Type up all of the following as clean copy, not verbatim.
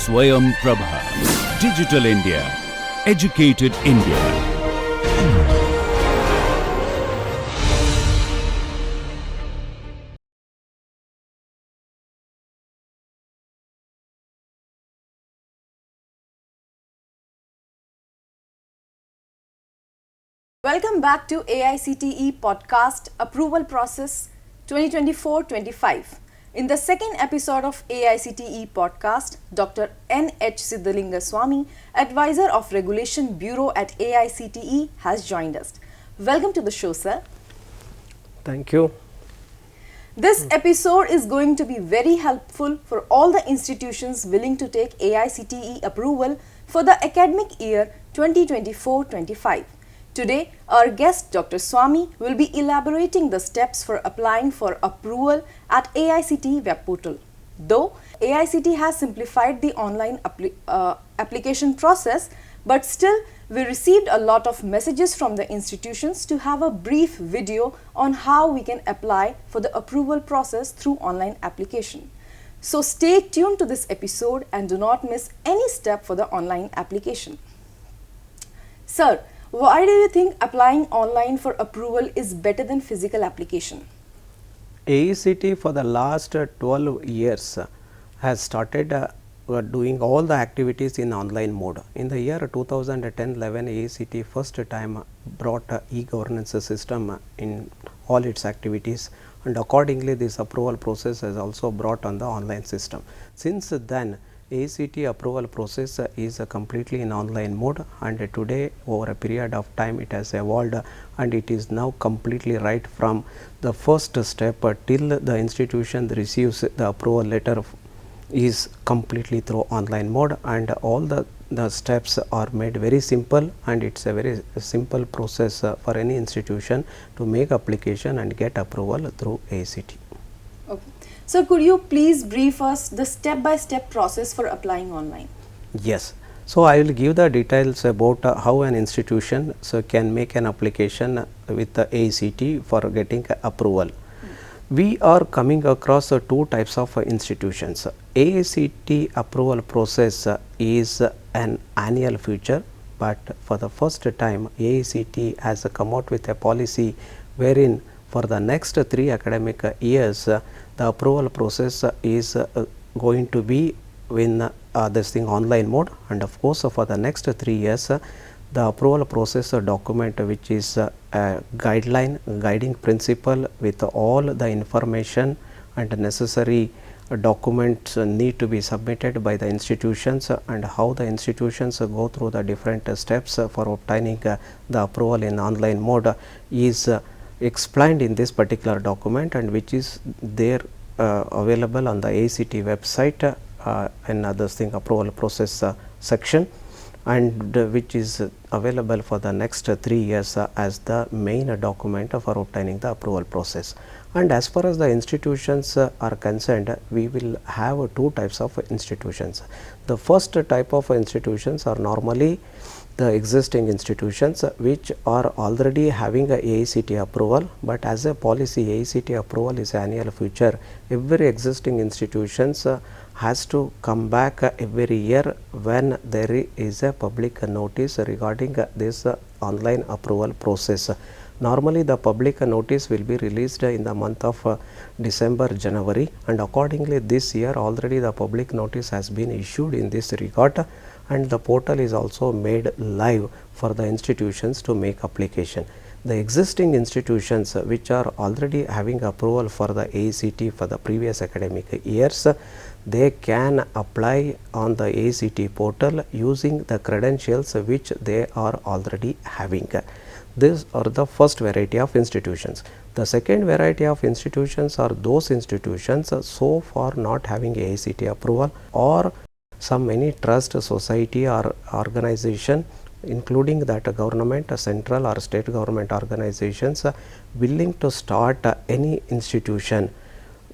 Swayam Prabha. Digital India. Educated India. Welcome back to AICTE Podcast Approval Process 2024-25. In the second episode of AICTE Podcast, Dr. N.H. Siddhalinga Swami, Advisor of Regulation Bureau at AICTE, has joined us. Welcome to the show, sir. Thank you. This episode is going to be very helpful for all the institutions willing to take AICTE approval for the academic year 2024-25. Today, our guest Dr. Swami will be elaborating the steps for applying for approval at AICTE web portal. Though AICTE has simplified the online application process, but still we received a lot of messages from the institutions to have a brief video on how we can apply for the approval process through online application. So stay tuned to this episode and do not miss any step for the online application. Sir, why do you think applying online for approval is better than physical application? AICTE for the last 12 years has started doing all the activities in online mode. In the year 2010-11, AICTE first time brought e-governance system in all its activities, and accordingly this approval process has also brought on the online system. Since then, AICTE approval process is completely in online mode, and today over a period of time it has evolved and it is now completely right from the first step till the institution receives the approval letter is completely through online mode, and all the steps are made very simple, and it is a very simple process for any institution to make application and get approval through AICTE. Okay. So could you please brief us the step-by-step process for applying online? Yes. So I will give the details about how an institution can make an application with the AICTE for getting approval. We are coming across two types of institutions. AICTE approval process is an annual feature, but for the first time AICTE has come out with a policy wherein for the next 3 academic years the approval process is going to be in this thing online mode, and of course for the next 3 years the approval process document, which is a guiding principle with all the information and necessary documents need to be submitted by the institutions, and how the institutions go through the different steps for obtaining the approval in online mode is explained in this particular document, and which is there available on the AICTE website in this thing approval process section, and which is available for the next 3 years as the main document for obtaining the approval process. And as far as the institutions are concerned, we will have 2 types of institutions. The first type of institutions are normally the existing institutions which are already having a AICTE approval, but as a policy AICTE approval is an annual feature. Every existing institutions has to come back every year when there is a public notice regarding this online approval process. Normally the public notice will be released in the month of December, January, and accordingly this year already the public notice has been issued in this regard, and the portal is also made live for the institutions to make application. The existing institutions which are already having approval for the AICTE for the previous academic years, they can apply on the AICTE portal using the credentials which they are already having. These are the first variety of institutions. The second variety of institutions are those institutions so far not having AICTE approval, or any trust, society or organization, including that government, central or state government organizations willing to start any institution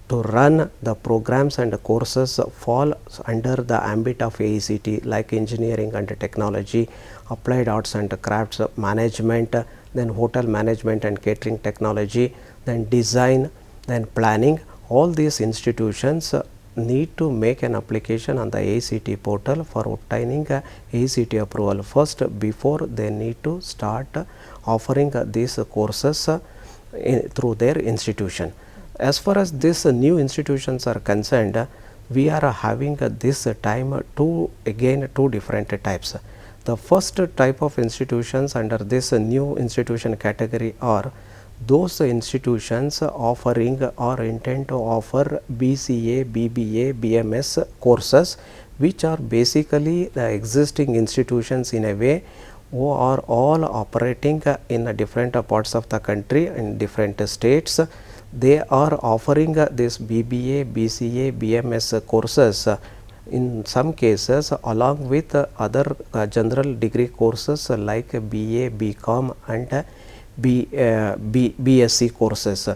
to run the programs and courses fall under the ambit of AICTE, like engineering and technology, applied arts and crafts, management, then hotel management and catering technology, then design, then planning. All these institutions need to make an application on the AICTE portal for obtaining AICTE approval first before they need to start offering these courses through their institution. As far as these new institutions are concerned, we are having this time two different types. The first type of institutions under this new institution category are those institutions offering or intend to offer BCA, BBA, BMS courses, which are basically the existing institutions in a way who are all operating in different parts of the country in different states. They are offering this BBA, BCA, BMS courses in some cases along with other general degree courses like BA, BCom and BSc courses.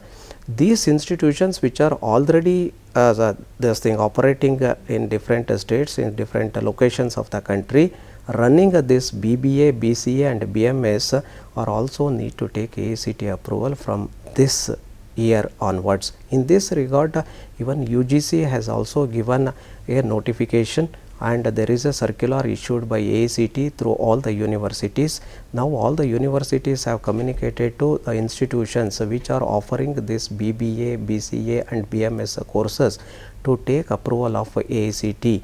These institutions which are already operating in different states, in different locations of the country, running this BBA, BCA and BMS are also need to take AICTE approval from this year onwards. In this regard, even UGC has also given a notification, and there is a circular issued by AICTE through all the universities. Now all the universities have communicated to the institutions which are offering this BBA, BCA and BMS courses to take approval of AICTE.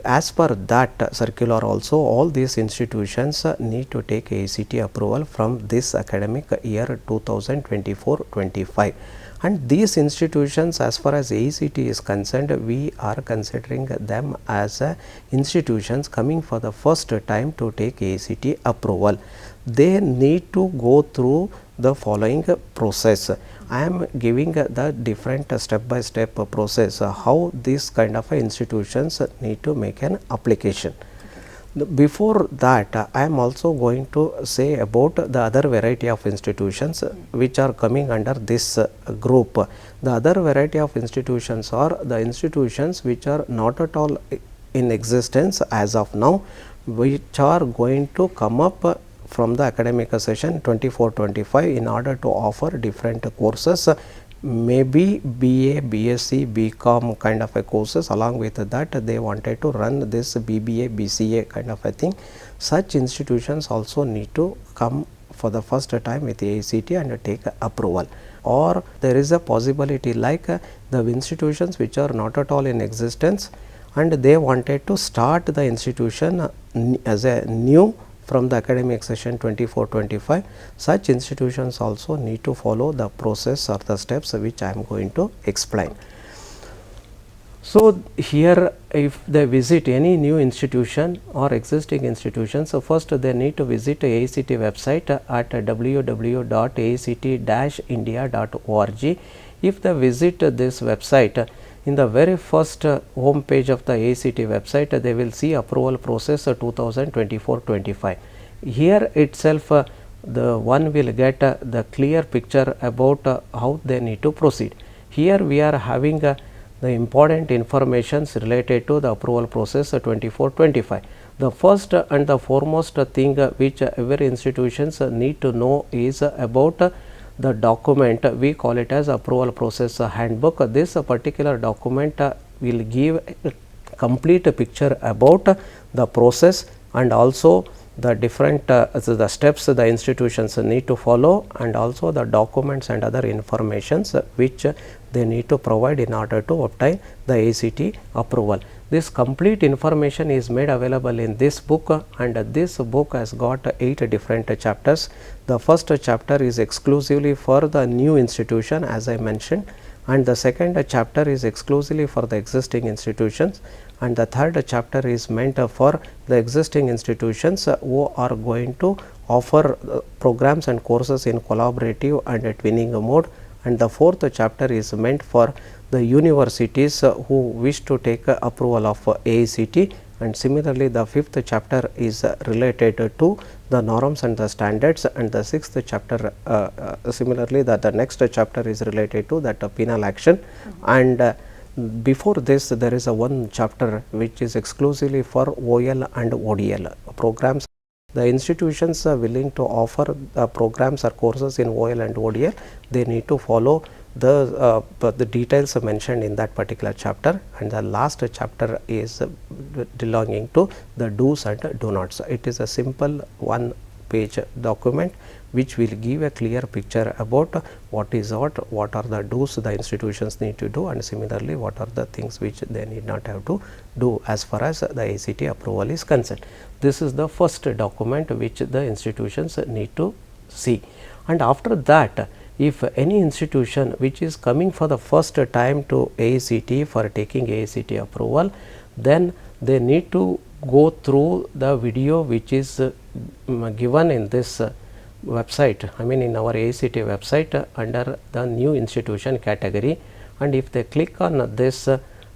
As per that circular also, all these institutions need to take AICTE approval from this academic year 2024-25. And these institutions, as far as AICTE is concerned, we are considering them as institutions coming for the first time to take AICTE approval. They need to go through the following process. I am giving the different step by step process how these kind of institutions need to make an application. Before that, I am also going to say about the other variety of institutions which are coming under this group. The other variety of institutions are the institutions which are not at all in existence as of now, which are going to come up from the academic session 24-25 in order to offer different courses, maybe BA, BSc, BCom kind of a courses. Along with that, they wanted to run this BBA, BCA kind of a thing. Such institutions also need to come for the first time with AICTE and take approval. Or there is a possibility like the institutions which are not at all in existence and they wanted to start the institution as a new from the academic session 24-25. Such institutions also need to follow the process or the steps which I am going to explain. So here if they visit any new institution or existing institution, so first they need to visit AICTE website at www.aict-india.org. If they visit this website, in the very first home page of the AICTE website, they will see approval process 2024-25. Here itself the one will get the clear picture about how they need to proceed. Here we are having the important informations related to the approval process 24-25. The first and the foremost thing which every institutions need to know is about the document. We call it as approval process handbook. This particular document will give a complete picture about the process and also the different the steps the institutions need to follow, and also the documents and other informations which they need to provide in order to obtain the AICTE approval. This complete information is made available in this book, and this book has got 8 different chapters. The first chapter is exclusively for the new institution, as I mentioned, and the second chapter is exclusively for the existing institutions, and the third chapter is meant for the existing institutions who are going to offer programs and courses in collaborative and twinning mode, and the fourth chapter is meant for the universities who wish to take approval of AICTE, and similarly the fifth chapter is related to the norms and the standards, and the sixth chapter similarly the next chapter is related to that penal action. And before this there is a one chapter which is exclusively for OL and ODL programs. The institutions are willing to offer programs or courses in OL and ODL, they need to follow the details are mentioned in that particular chapter, and the last chapter is belonging to the do's and do nots. It is a simple one page document which will give a clear picture about what is what are the do's the institutions need to do, and similarly what are the things which they need not have to do as far as the AICTE approval is concerned. This is the first document which the institutions need to see, and after that, if any institution which is coming for the first time to AICTE for taking AICTE approval, then they need to go through the video which is given in this website, I mean in our AICTE website under the new institution category, and if they click on this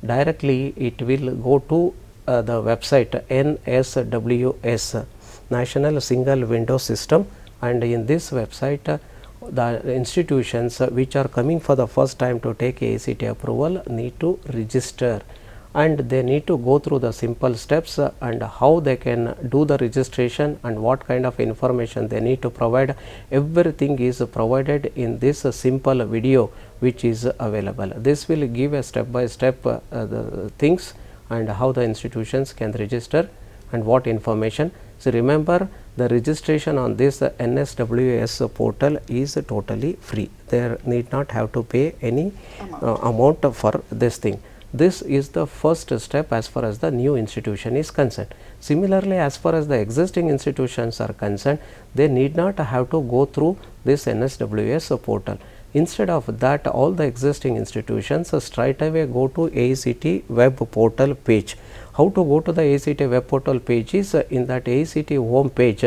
directly it will go to the website NSWS, National Single Window System, and in this website the institutions which are coming for the first time to take AICTE approval need to register, and they need to go through the simple steps and how they can do the registration and what kind of information they need to provide. Everything is provided in this simple video which is available. This will give a step by step the things and how the institutions can register and what information. So, remember the registration on this NSWS portal is totally free. They need not have to pay any amount for this thing. This is the first step as far as the new institution is concerned. Similarly, as far as the existing institutions are concerned, they need not have to go through this NSWS portal. Instead of that, all the existing institutions straight away go to AICTE web portal page. How to go to the AICTE web portal page is in that AICTE home page,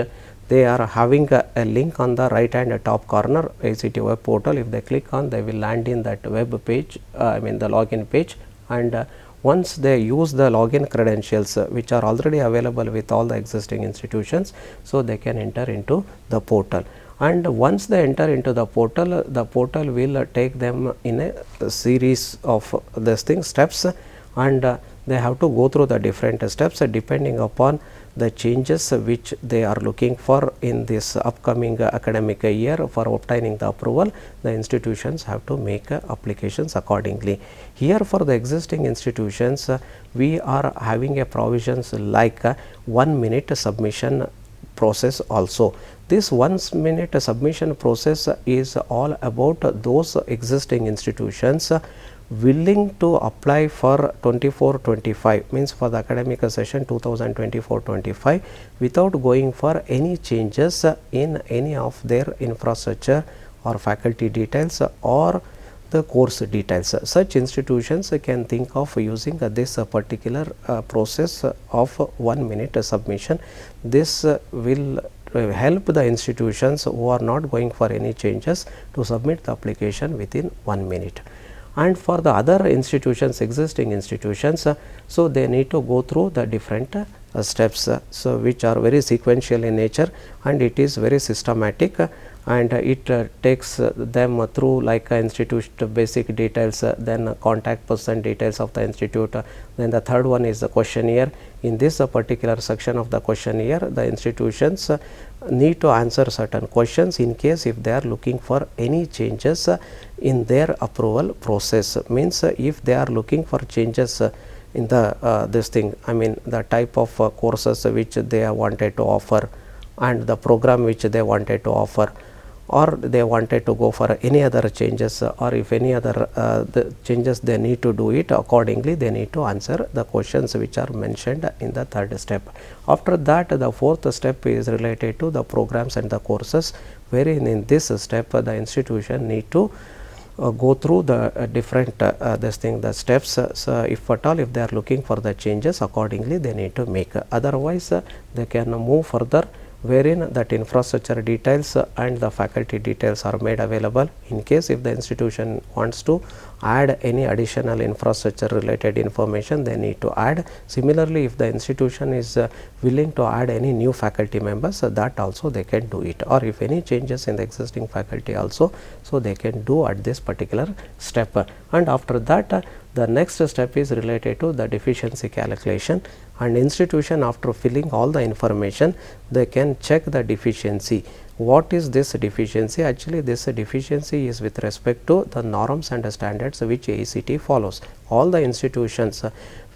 they are having a link on the right hand top corner, AICTE web portal. If they click on, they will land in that web page, I mean the login page, and once they use the login credentials which are already available with all the existing institutions, so they can enter into the portal. And once they enter into the portal will take them in a series of these things steps, and they have to go through the different steps depending upon the changes which they are looking for in this upcoming academic year. For obtaining the approval, the institutions have to make applications accordingly. Here for the existing institutions, we are having a provisions like 1 minute submission process also. This 1 minute submission process is all about those existing institutions willing to apply for 24-25, means for the academic session 2024-25 without going for any changes in any of their infrastructure or faculty details or the course details. Such institutions can think of using this particular process of 1 minute submission. This will help the institutions who are not going for any changes to submit the application within 1 minute. And for the other institutions, existing institutions, so they need to go through the different steps, so which are very sequential in nature, and it is very systematic, and it takes them through like institute basic details, then contact person details of the institute, then the third one is the questionnaire. In this particular section of the questionnaire, the institutions need to answer certain questions in case if they are looking for any changes in their approval process. Means if they are looking for changes in the this thing, I mean the type of courses which they wanted to offer and the program which they wanted to offer, or they wanted to go for any other changes, or if any other the changes they need to do it accordingly, they need to answer the questions which are mentioned in the third step. After that, the fourth step is related to the programs and the courses, wherein in this step the institution need to go through the different the steps. So if at all if they are looking for the changes accordingly, they need to make, otherwise they can move further, wherein that infrastructure details and the faculty details are made available. In case if the institution wants to add any additional infrastructure related information, they need to add. Similarly, if the institution is willing to add any new faculty members, that also they can do it, or if any changes in the existing faculty also, so they can do at this particular step. And after that, the next step is related to the deficiency calculation, and institution after filling all the information, they can check the deficiency, What is this deficiency? Actually, this deficiency is with respect to the norms and standards which AICTE follows. All the institutions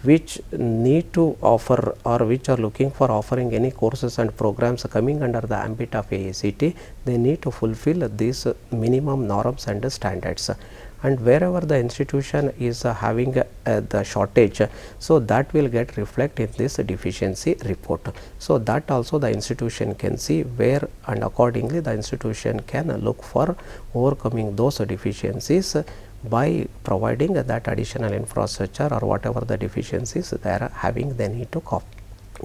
which need to offer or which are looking for offering any courses and programs coming under the ambit of AICTE, they need to fulfill these minimum norms and standards. And wherever the institution is having the shortage, so that will get reflect in this deficiency report. So that also the institution can see where, and accordingly the institution can look for overcoming those deficiencies by providing that additional infrastructure or whatever the deficiencies they are having, they need to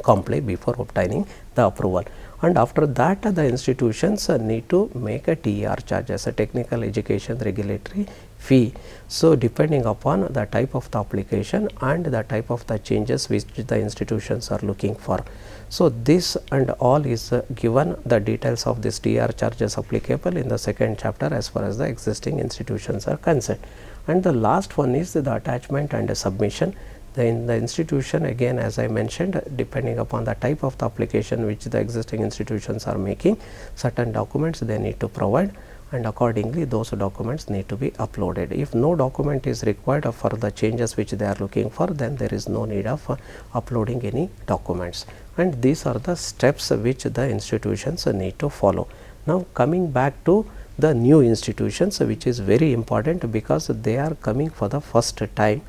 comply before obtaining the approval. And after that the institutions need to make a TER charge as a technical education regulatory fee. So depending upon the type of the application and the type of the changes which the institutions are looking for. So this and all is given, the details of this TER charges applicable in the second chapter as far as the existing institutions are concerned. And the last one is the attachment and submission. In the institution, again as I mentioned, depending upon the type of the application which the existing institutions are making, certain documents they need to provide, and accordingly those documents need to be uploaded. If no document is required for the changes which they are looking for, then there is no need of uploading any documents. And these are the steps which the institutions need to follow. Now coming back to the new institutions, which is very important because they are coming for the first time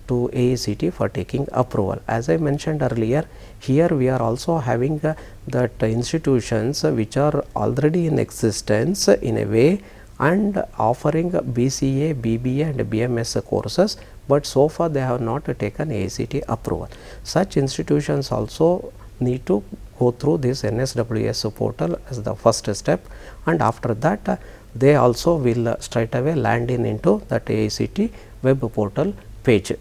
to AICTE for taking approval. As I mentioned earlier, here we are also having that institutions which are already in existence in a way and offering BCA, BBA and BMS courses, but so far they have not taken AICTE approval. Such institutions also need to go through this NSWS portal as the first step, and after that they also will straight away land into that AICTE web portal page.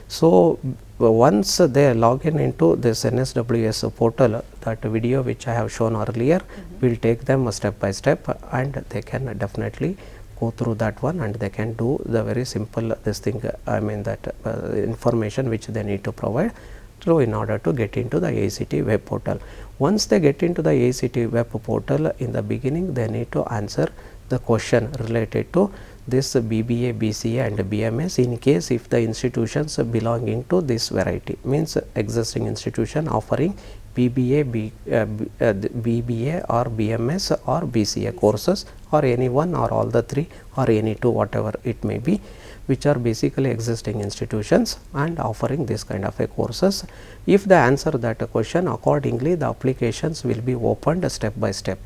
So once they log in into this NSWS portal, that video which I have shown earlier will take them step by step, and they can definitely go through that one, and they can do the very simple this thing, I mean that information which they need to provide through in order to get into the AICTE web portal. Once they get into the AICTE web portal, in the beginning they need to answer the question related to this BBA, BCA and BMS in case if the institutions belonging to this variety, means existing institution offering BBA, BBA or BMS or BCA courses, or any one or all the three or any two, whatever it may be, which are basically existing institutions and offering this kind of a courses. If they answer that question, accordingly the applications will be opened step by step.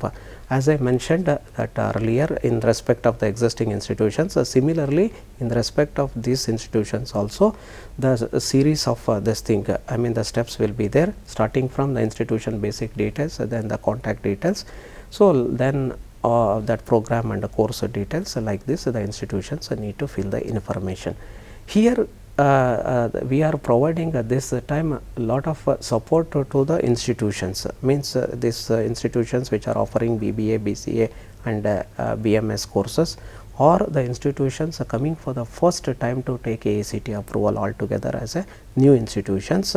As I mentioned that earlier in respect of the existing institutions, similarly in respect of these institutions also, the series of this thing, I mean the steps will be there, starting from the institution basic details, then the contact details. So then that program and the course details, like this the institutions need to fill the information. Here we are providing this time a lot of support to the institutions, means these institutions which are offering BBA, BCA and BMS courses, or the institutions are coming for the first time to take AICTE approval altogether as a new institutions.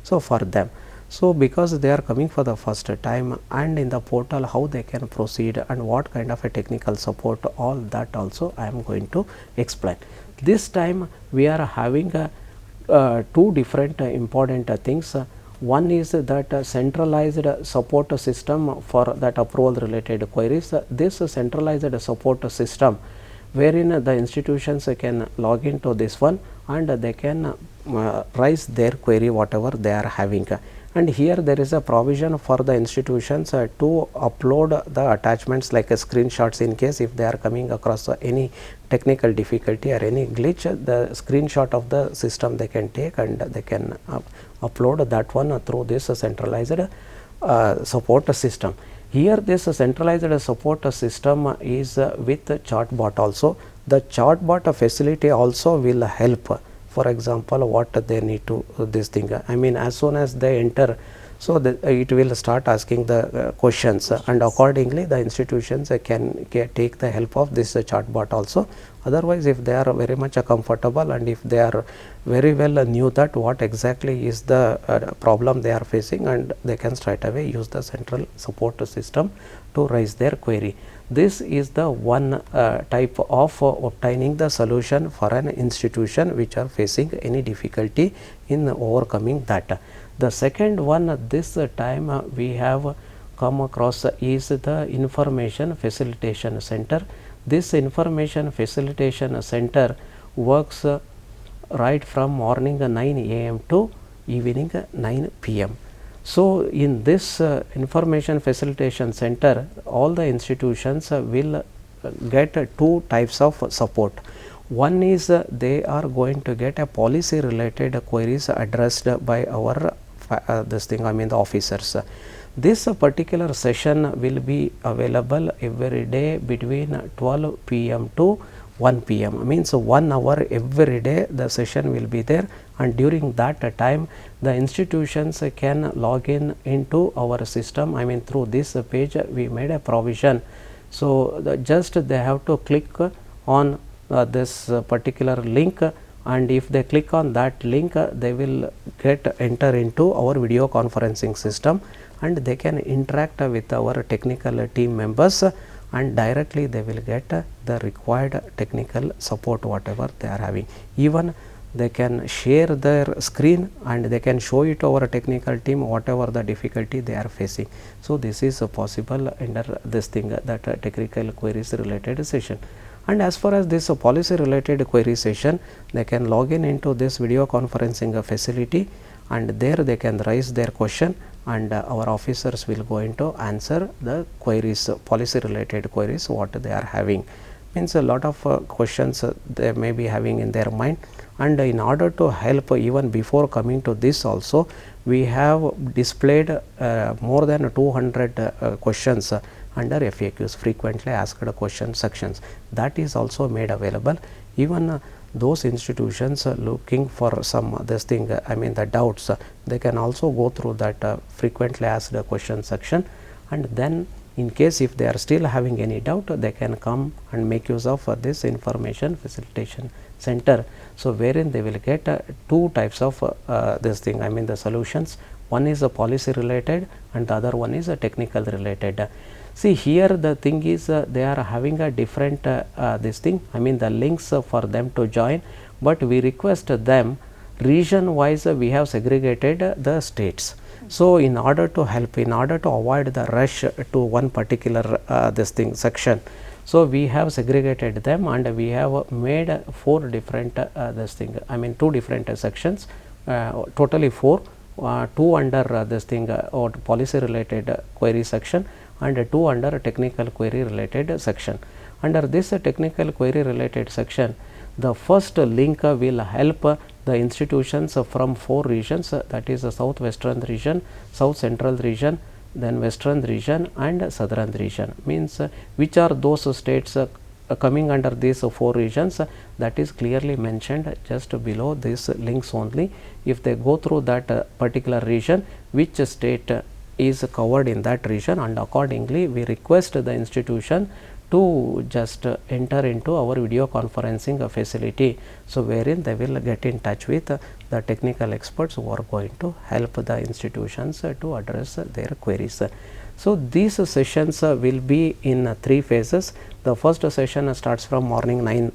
So for them, so because they are coming for the first time, and in the portal how they can proceed and what kind of a technical support, all that also I am going to explain. This time we are having two different important things. One is that centralized support system for that approval related queries. This centralized support system wherein the institutions can log into this one and they can raise their query whatever they are having. And here there is a provision for the institutions to upload the attachments like screenshots in case if they are coming across any technical difficulty or any glitch, the screenshot of the system they can take and they can upload that one through this centralized support system. Here this centralized support system is with chatbot also. The chatbot facility also will help. For example, what they need to this thing, I mean as soon as they enter So, it will start asking the questions, and accordingly the institutions can take the help of this chatbot also. Otherwise, if they are very much comfortable and if they are very well knew that what exactly is the problem they are facing, and they can straight away use the central support system to raise their query. This is the one type of obtaining the solution for an institution which are facing any difficulty in overcoming that. The second one this time we have come across is the information facilitation center. This information facilitation center works right from morning 9 a.m. to evening 9 p.m. So, in this information facilitation center, all the institutions will get two types of support. One is they are going to get a policy related queries addressed by our the officers. This particular session will be available every day between 12 p.m. to 1 p.m. means 1 hour every day the session will be there, and during that time the institutions can log in into our system. Through this page we made a provision. So, just they have to click on this particular link, and if they click on that link they will enter into our video conferencing system, and they can interact with our technical team members, and directly they will get the required technical support whatever they are having. Even they can share their screen and they can show it to our technical team whatever the difficulty they are facing. So, this is possible under this thing that technical queries related session. And as far as this policy related query session, they can log in into this video conferencing facility, and there they can raise their question, and our officers will go into answer the queries, policy related queries what they are having. Means a lot of questions they may be having in their mind, and in order to help even before coming to this also, we have displayed more than 200 questions under FAQs, frequently asked question sections, that is also made available. Even those institutions looking for some this thing the doubts, they can also go through that frequently asked question section, and then in case if they are still having any doubt, they can come and make use of this information facilitation center. So, wherein they will get two types of this thing the solutions. One is a policy related and the other one is a technical related. See, here the thing is they are having a different this thing the links for them to join, but we request them region wise we have segregated the states. So, in order to help, in order to avoid the rush to one particular this thing section, so we have segregated them and we have made 4 different this thing 2 different sections, totally 4, 2 under this thing or policy related query section and 2 under technical query related section. Under this technical query related section, the first link will help the institutions from 4 regions, that is the southwestern region, south central region, then western region and southern region. Means which are those states coming under these 4 regions, that is clearly mentioned just below these links only. If they go through that particular region, which state is covered in that region, and accordingly we request the institution to just enter into our video conferencing facility. So, wherein they will get in touch with the technical experts who are going to help the institutions to address their queries. So, these sessions will be in 3 phases. The first session starts from morning 9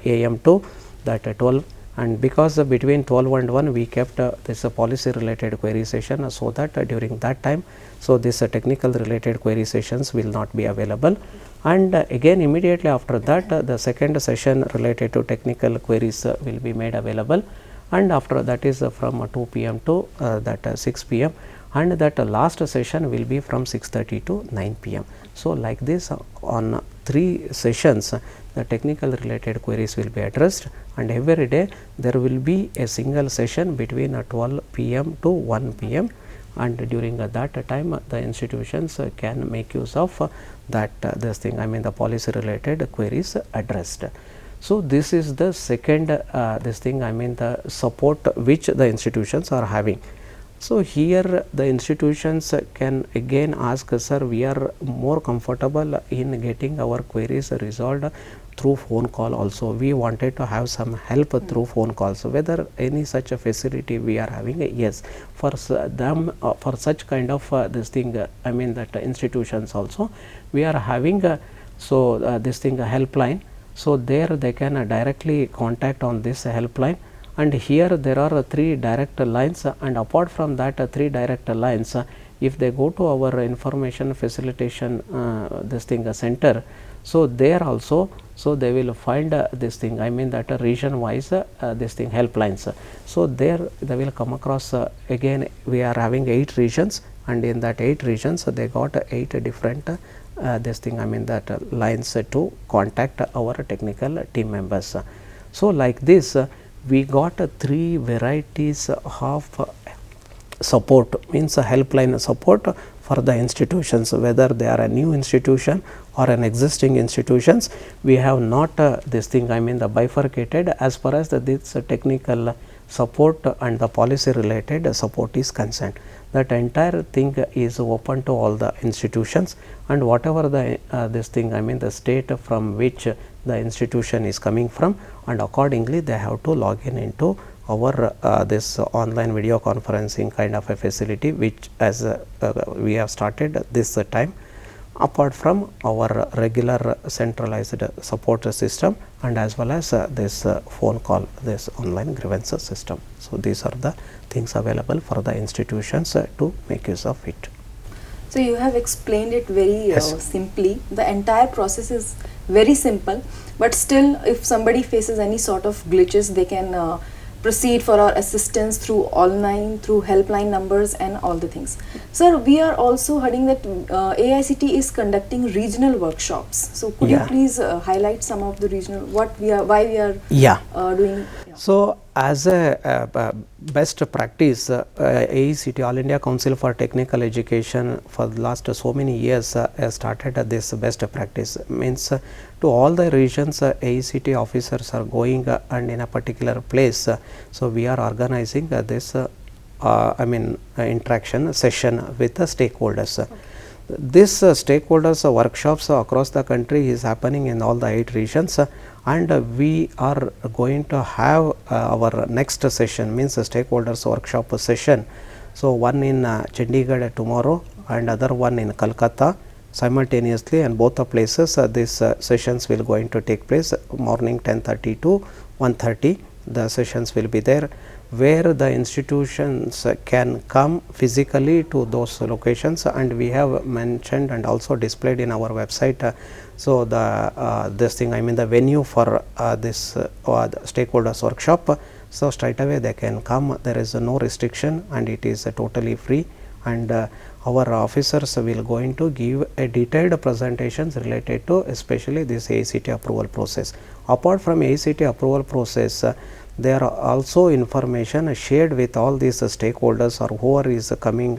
a.m. to that 12, and because between 12 and 1 we kept this policy related query session, so that during that time, so this technical related query sessions will not be available. And again immediately after that the second session related to technical queries will be made available, and after that is from 2 p.m. to that 6 p.m. and that last session will be from 6:30 to 9 p.m. So, like this on 3 sessions the technical related queries will be addressed, and every day there will be a single session between 12 p.m. to 1 p.m. and during that time the institutions can make use of that this thing the policy related queries addressed. So, this is the second this thing the support which the institutions are having. So here the institutions can again ask, sir, we are more comfortable in getting our queries resolved through phone call also. We wanted to have some help through phone calls. Whether any such a facility we are having, yes, for them, for such kind of this thing, I mean that institutions also, we are having this thing, a helpline. So there they can directly contact on this helpline. And here there are 3 direct lines, and apart from that 3 direct lines, if they go to our information facilitation this thing center, so there also, so they will find this thing, I mean that region wise this thing helplines. So there they will come across again we are having 8 regions, and in that 8 regions they got 8 different this thing, I mean that lines to contact our technical team members. So like this we got 3 varieties of support, means a helpline support for the institutions, whether they are a new institution or an existing institutions. We have not this thing, I mean the bifurcated as far as this technical support and the policy related support is concerned. That entire thing is open to all the institutions, and whatever the this thing, I mean the state from which the institution is coming from, and accordingly they have to log in into our this online video conferencing kind of a facility, which as we have started this time, apart from our regular centralized support system, and as well as this phone call, this online grievances system. So these are the things available for the institutions to make use of it. So you have explained it very simply. The entire process is very simple, but still if somebody faces any sort of glitches, they can proceed for our assistance through online, through helpline numbers and all the things. Sir, we are also hearing that AICTE is conducting regional workshops. So could you please highlight some of the regional, what we are, why we are doing? So as a best practice, AICTE, All India Council for Technical Education, for the last so many years has started this best practice. Means to all the regions AICTE officers are going and in a particular place. So we are organizing this I mean interaction session with the stakeholders. Okay. This stakeholders workshops across the country is happening in all the 8 regions, and we are going to have our next session, means a stakeholders workshop session. So one in Chandigarh tomorrow and other one in Kolkata simultaneously, and both the places these sessions will going to take place morning 10:30 to 1:30. The sessions will be there, where the institutions can come physically to those locations, and we have mentioned and also displayed in our website. So the this thing, I mean the venue for this stakeholders workshop. So straight away they can come. There is no restriction, and it is totally free. And our officers will going to give a detailed presentations related to especially this AICTE approval process. Apart from AICTE approval process, there are also information shared with all these stakeholders, or whoever is coming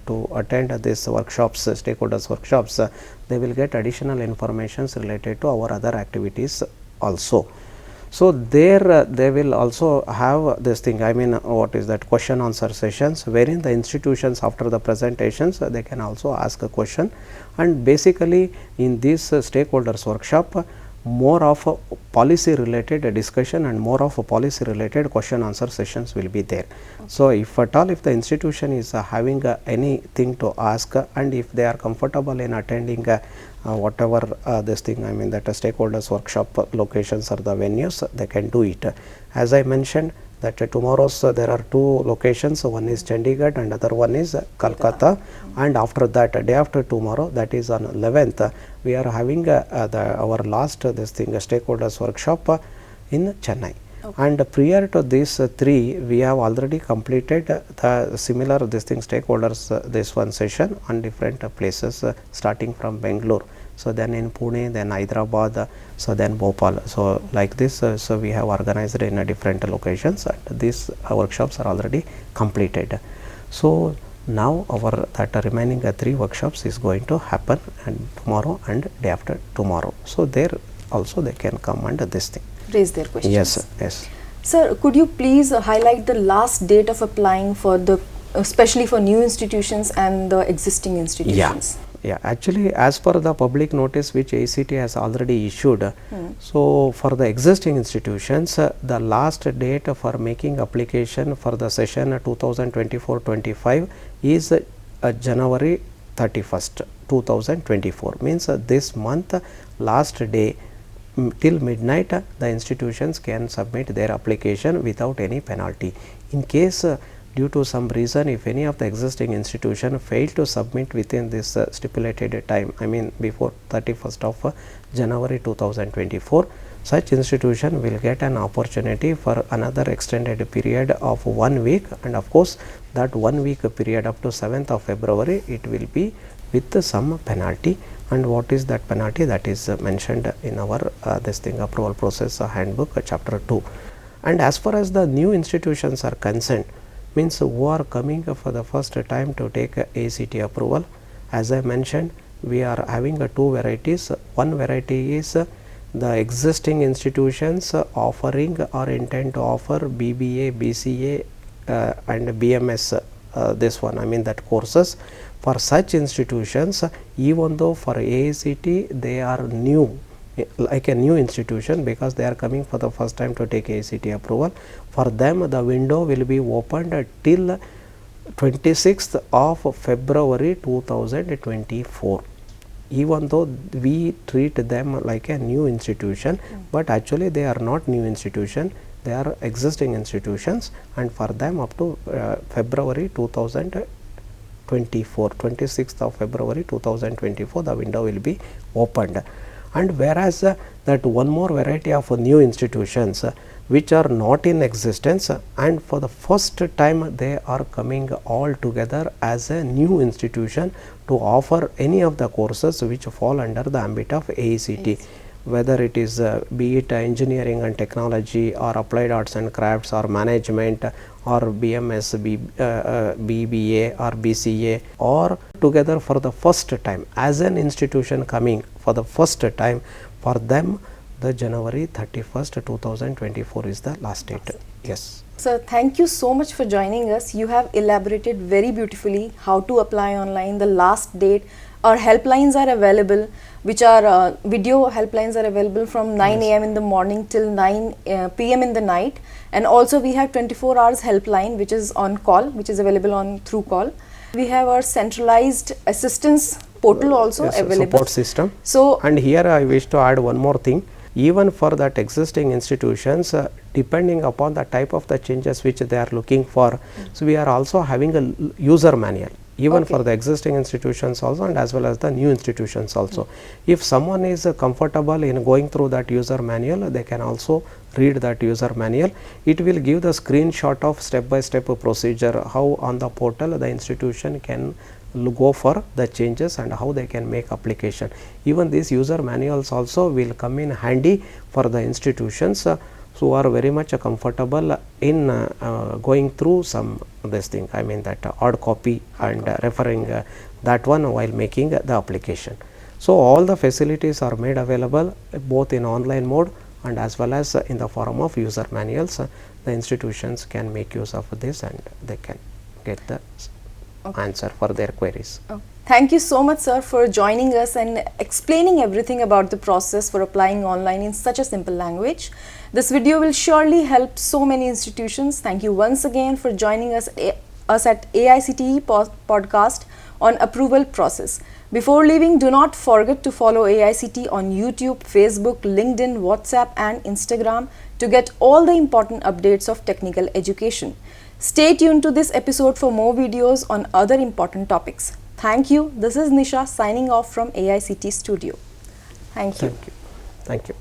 to attend this workshops, stakeholders workshops. They will get additional informations related to our other activities also. So there they will also have this thing, I mean what is that, question answer sessions, wherein the institutions after the presentations they can also ask a question. And basically in this stakeholders workshop, more of a policy related discussion and more of a policy related question answer sessions will be there. Okay. So if at all, if the institution is having anything to ask, and if they are comfortable in attending whatever this thing, I mean that stakeholders workshop locations or the venues, they can do it. As I mentioned that tomorrow's there are 2 locations, one is Chandigarh and other one is Kolkata, and after that day after tomorrow, that is on 11th, we are having our last this thing stakeholders workshop in Chennai. Okay. And prior to these 3, we have already completed the similar this thing stakeholders this one session on different places starting from Bangalore. So then in Pune, then Hyderabad, so then Bhopal. So like this, so we have organized in different locations, and these workshops are already completed. So now our that remaining 3 workshops is going to happen, and tomorrow and day after tomorrow. So there also they can come under this thing, raise their questions. Yes, yes. Sir, could you please highlight the last date of applying for the especially for new institutions and the existing institutions? Yeah, actually as per the public notice which AICTE has already issued, so for the existing institutions, the last date for making application for the session 2024-25 is January 31st, 2024, means this month last day till midnight the institutions can submit their application without any penalty. In case due to some reason, if any of the existing institution fail to submit within this stipulated time, I mean before 31st of January 2024, such institution will get an opportunity for another extended period of 1 week, and of course that 1 week period up to 7th of February it will be with some penalty. And what is that penalty? That is mentioned in our this thing approval process handbook chapter 2. And as far as the new institutions are concerned, means who are coming for the first time to take AICTE approval, as I mentioned, we are having two varieties. One variety is the existing institutions offering or intend to offer BBA, BCA and BMS, this one, I mean that courses. For such institutions, even though for AICTE they are new, like a new institution, because they are coming for the first time to take AICTE approval, for them the window will be opened till 26th of February 2024. Even though we treat them like a new institution, but actually they are not new institution, they are existing institutions, and for them up to February 2024, 26th of February 2024 the window will be opened. And whereas that one more variety of new institutions which are not in existence, and for the first time they are coming all together as a new institution to offer any of the courses which fall under the ambit of AICTE, whether it is be it engineering and technology, or applied arts and crafts, or management, or BMS, BBA or BCA, or together for the first time as an institution coming for the first time, for them the January 31st, 2024 is the last date. Yes. Sir, thank you so much for joining us. You have elaborated very beautifully how to apply online, the last date. Our helplines are available, which are video helplines are available from 9 a.m. in the morning till 9 p.m. in the night, and also we have 24 hours helpline which is on call, which is available on through call. We have our centralized assistance portal also available, support system. So, and here I wish to add one more thing. Even for that existing institutions, depending upon the type of the changes which they are looking for, so we are also having a user manual, even for the existing institutions also, and as well as the new institutions also. If someone is comfortable in going through that user manual, they can also read that user manual. It will give the screenshot of step-by-step procedure, how on the portal the institution can go for the changes and how they can make application. Even these user manuals also will come in handy for the institutions who are very much comfortable in going through some this thing, I mean that odd copy and referring that one while making the application. So all the facilities are made available both in online mode and as well as in the form of user manuals. The institutions can make use of this and they can get the answer for their queries. Thank you so much, sir, for joining us and explaining everything about the process for applying online in such a simple language. This video will surely help so many institutions. Thank you once again for joining us at AICTE podcast on approval process. Before leaving, do not forget to follow AICTE on YouTube, Facebook, LinkedIn, WhatsApp and Instagram to get all the important updates of technical education. Stay tuned to this episode for more videos on other important topics. Thank you. This is Nisha signing off from AICTE studio. Thank you. Thank you.